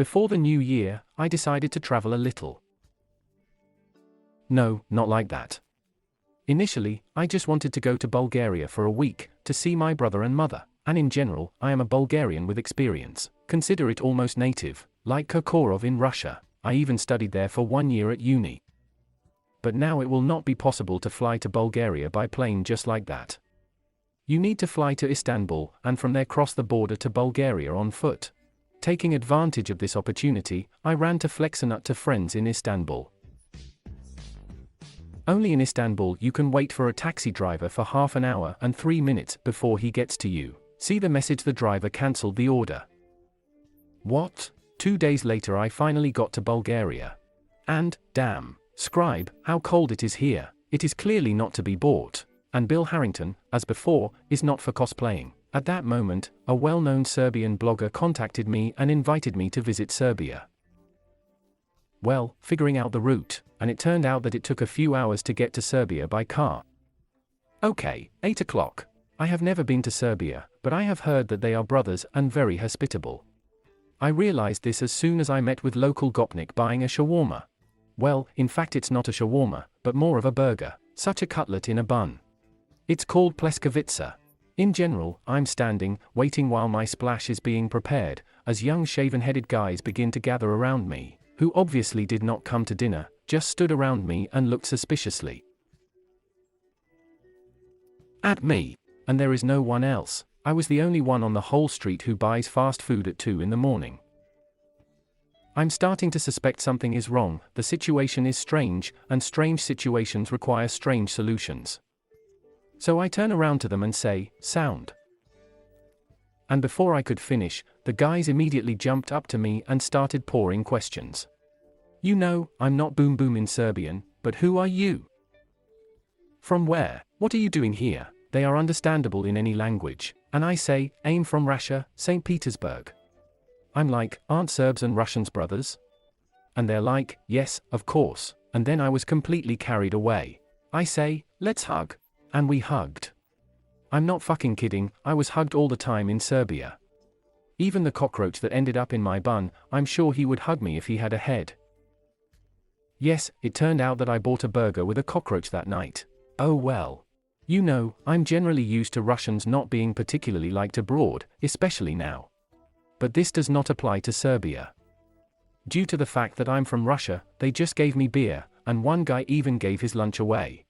Before the new year, I decided to travel a little. No, not like that. Initially, I just wanted to go to Bulgaria for a week, to see my brother and mother, and in general, I am a Bulgarian with experience, consider it almost native, like Kirkorov in Russia. I even studied there for 1 year at uni. But now it will not be possible to fly to Bulgaria by plane just like that. You need to fly to Istanbul, and from there cross the border to Bulgaria on foot. Taking advantage of this opportunity, I ran to flex a nut to friends in Istanbul. Only in Istanbul you can wait for a taxi driver for half an hour and 3 minutes before he gets to you. See the message, the driver cancelled the order. What? 2 days later I finally got to Bulgaria. And, damn, scribe, how cold it is here. It is clearly not to be bought. And Bill Harrington, as before, is not for cosplaying. At that moment, a well-known Serbian blogger contacted me and invited me to visit Serbia. Well, figuring out the route, and it turned out that it took a few hours to get to Serbia by car. Okay, 8 o'clock. I have never been to Serbia, but I have heard that they are brothers and very hospitable. I realized this as soon as I met with local gopnik buying a shawarma. Well, in fact it's not a shawarma, but more of a burger, such a cutlet in a bun. It's called pleskovica. In general, I'm standing, waiting while my splash is being prepared, as young shaven-headed guys begin to gather around me, who obviously did not come to dinner, just stood around me and looked suspiciously at me. And there is no one else. I was the only one on the whole street who buys fast food at 2 in the morning. I'm starting to suspect something is wrong, the situation is strange, and strange situations require strange solutions. So I turn around to them and say, sound. And before I could finish, the guys immediately jumped up to me and started pouring questions. You know, I'm not boom boom in Serbian, but who are you? From where? What are you doing here? They are understandable in any language, and I say, I'm from Russia, St. Petersburg. I'm like, aren't Serbs and Russians brothers? And they're like, yes, of course, and then I was completely carried away. I say, let's hug. And we hugged. I'm not fucking kidding, I was hugged all the time in Serbia. Even the cockroach that ended up in my bun, I'm sure he would hug me if he had a head. Yes, it turned out that I bought a burger with a cockroach that night. Oh well. You know, I'm generally used to Russians not being particularly liked abroad, especially now. But this does not apply to Serbia. Due to the fact that I'm from Russia, they just gave me beer, and one guy even gave his lunch away.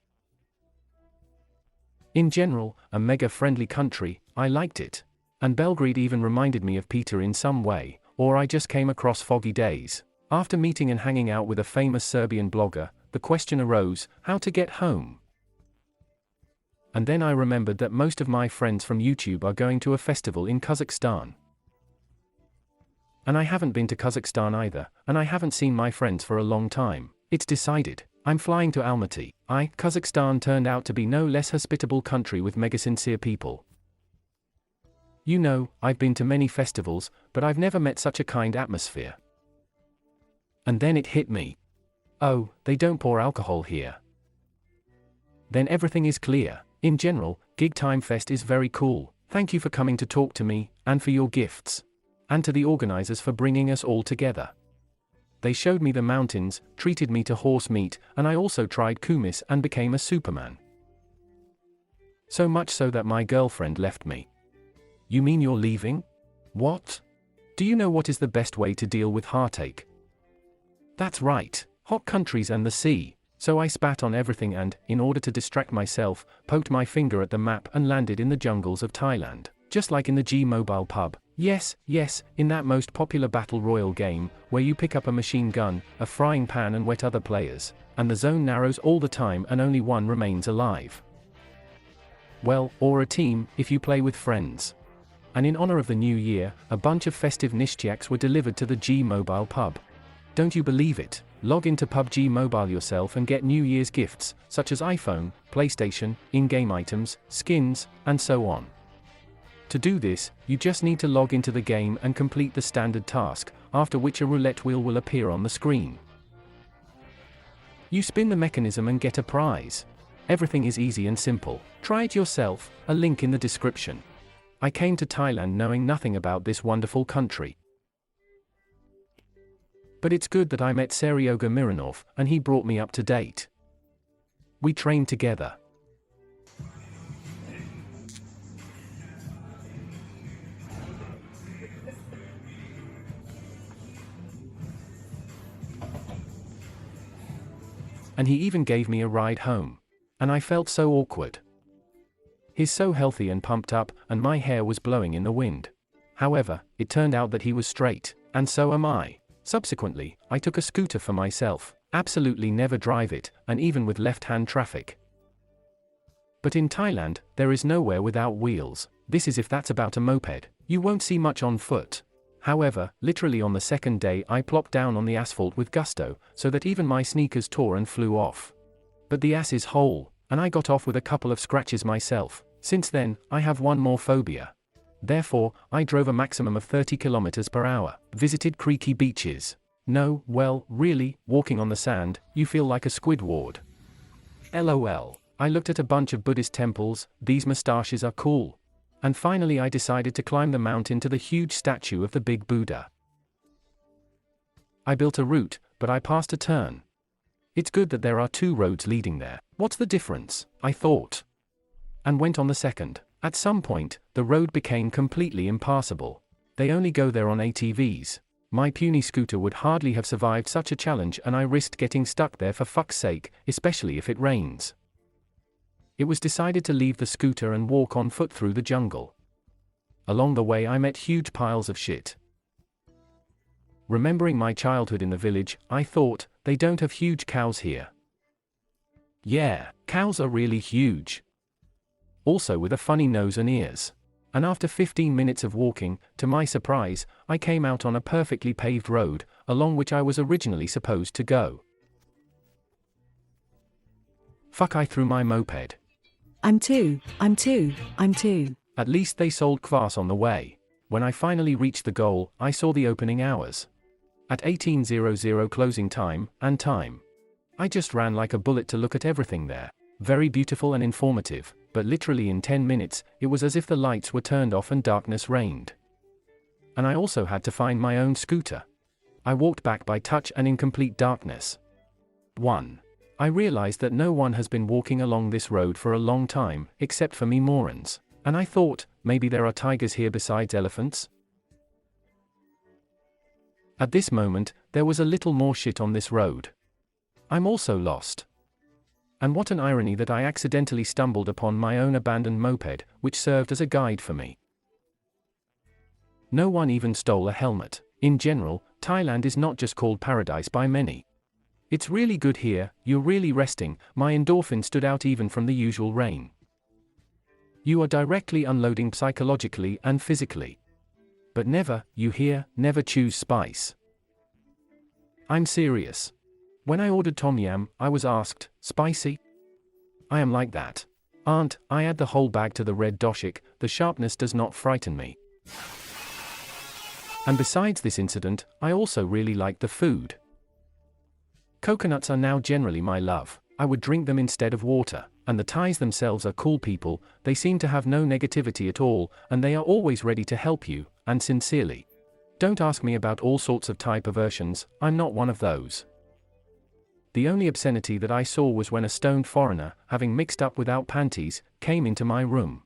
In general, a mega-friendly country, I liked it. And Belgrade even reminded me of Peter in some way, or I just came across foggy days. After meeting and hanging out with a famous Serbian blogger, the question arose, how to get home? And then I remembered that most of my friends from YouTube are going to a festival in Kazakhstan. And I haven't been to Kazakhstan either, and I haven't seen my friends for a long time. It's decided. I'm flying to Almaty. Kazakhstan turned out to be no less hospitable country with mega sincere people. You know, I've been to many festivals, but I've never met such a kind atmosphere. And then it hit me. Oh, they don't pour alcohol here. Then everything is clear. In general, Gig Time Fest is very cool. Thank you for coming to talk to me, and for your gifts. And to the organizers for bringing us all together. They showed me the mountains, treated me to horse meat, and I also tried kumis and became a Superman. So much so that my girlfriend left me. You mean you're leaving? What? Do you know what is the best way to deal with heartache? That's right, hot countries and the sea. So I spat on everything and, in order to distract myself, poked my finger at the map and landed in the jungles of Thailand. Just like in the G-Mobile pub. Yes, in that most popular battle royale game, where you pick up a machine gun, a frying pan and wet other players, and the zone narrows all the time and only one remains alive. Well, or a team, if you play with friends. And in honor of the new year, a bunch of festive nishtiaks were delivered to the G-Mobile pub. Don't you believe it? Log into PUBG Mobile yourself and get New Year's gifts, such as iPhone, PlayStation, in-game items, skins, and so on. To do this, you just need to log into the game and complete the standard task, after which a roulette wheel will appear on the screen. You spin the mechanism and get a prize. Everything is easy and simple. Try it yourself, a link in the description. I came to Thailand knowing nothing about this wonderful country. But it's good that I met Seryoga Mironov, and he brought me up to date. We trained together. And he even gave me a ride home. And I felt so awkward. He's so healthy and pumped up, and my hair was blowing in the wind. However, it turned out that he was straight, and so am I. Subsequently, I took a scooter for myself, absolutely never drive it, and even with left-hand traffic. But in Thailand, there is nowhere without wheels. This is if that's about a moped. You won't see much on foot. However, literally on the second day I plopped down on the asphalt with gusto, so that even my sneakers tore and flew off. But the ass is whole, and I got off with a couple of scratches myself. Since then, I have one more phobia. Therefore, I drove a maximum of 30 kilometers per hour, visited creaky beaches. No, well, really, walking on the sand, you feel like a Squidward. LOL. I looked at a bunch of Buddhist temples, these mustaches are cool. And finally I decided to climb the mountain to the huge statue of the Big Buddha. I built a route, but I passed a turn. It's good that there are 2 roads leading there. What's the difference? I thought. And went on the second. At some point, the road became completely impassable. They only go there on ATVs. My puny scooter would hardly have survived such a challenge, and I risked getting stuck there for fuck's sake, especially if it rains. It was decided to leave the scooter and walk on foot through the jungle. Along the way I met huge piles of shit. Remembering my childhood in the village, I thought, they don't have huge cows here. Yeah, cows are really huge. Also with a funny nose and ears. And after 15 minutes of walking, to my surprise, I came out on a perfectly paved road, along which I was originally supposed to go. Fuck, I threw my moped. I'm two. At least they sold kvass on the way. When I finally reached the goal, I saw the opening hours. At 18:00 closing time, and time. I just ran like a bullet to look at everything there. Very beautiful and informative, but literally in 10 minutes, it was as if the lights were turned off and darkness reigned. And I also had to find my own scooter. I walked back by touch and in complete darkness. 1. I realized that no one has been walking along this road for a long time, except for me morons. And I thought, maybe there are tigers here besides elephants? At this moment, there was a little more shit on this road. I'm also lost. And what an irony that I accidentally stumbled upon my own abandoned moped, which served as a guide for me. No one even stole a helmet. In general, Thailand is not just called paradise by many. It's really good here, you're really resting, my endorphin stood out even from the usual rain. You are directly unloading psychologically and physically. But never, you hear, never choose spice. I'm serious. When I ordered tom yum, I was asked, spicy? I am like that. Aunt, I add the whole bag to the red doshik, the sharpness does not frighten me. And besides this incident, I also really like the food. Coconuts are now generally my love. I would drink them instead of water, and the Thais themselves are cool people, they seem to have no negativity at all, and they are always ready to help you, and sincerely. Don't ask me about all sorts of Thai perversions, I'm not one of those. The only obscenity that I saw was when a stoned foreigner, having mixed up without panties, came into my room.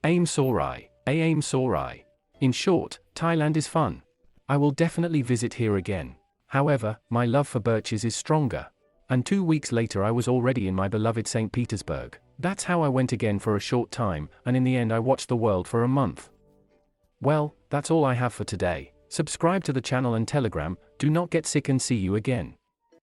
Aim Sorai. Aim Sorai. In short, Thailand is fun. I will definitely visit here again. However, my love for birches is stronger. And 2 weeks later I was already in my beloved St. Petersburg. That's how I went again for a short time, and in the end I watched the world for a month. Well, that's all I have for today. Subscribe to the channel and Telegram, do not get sick, and see you again.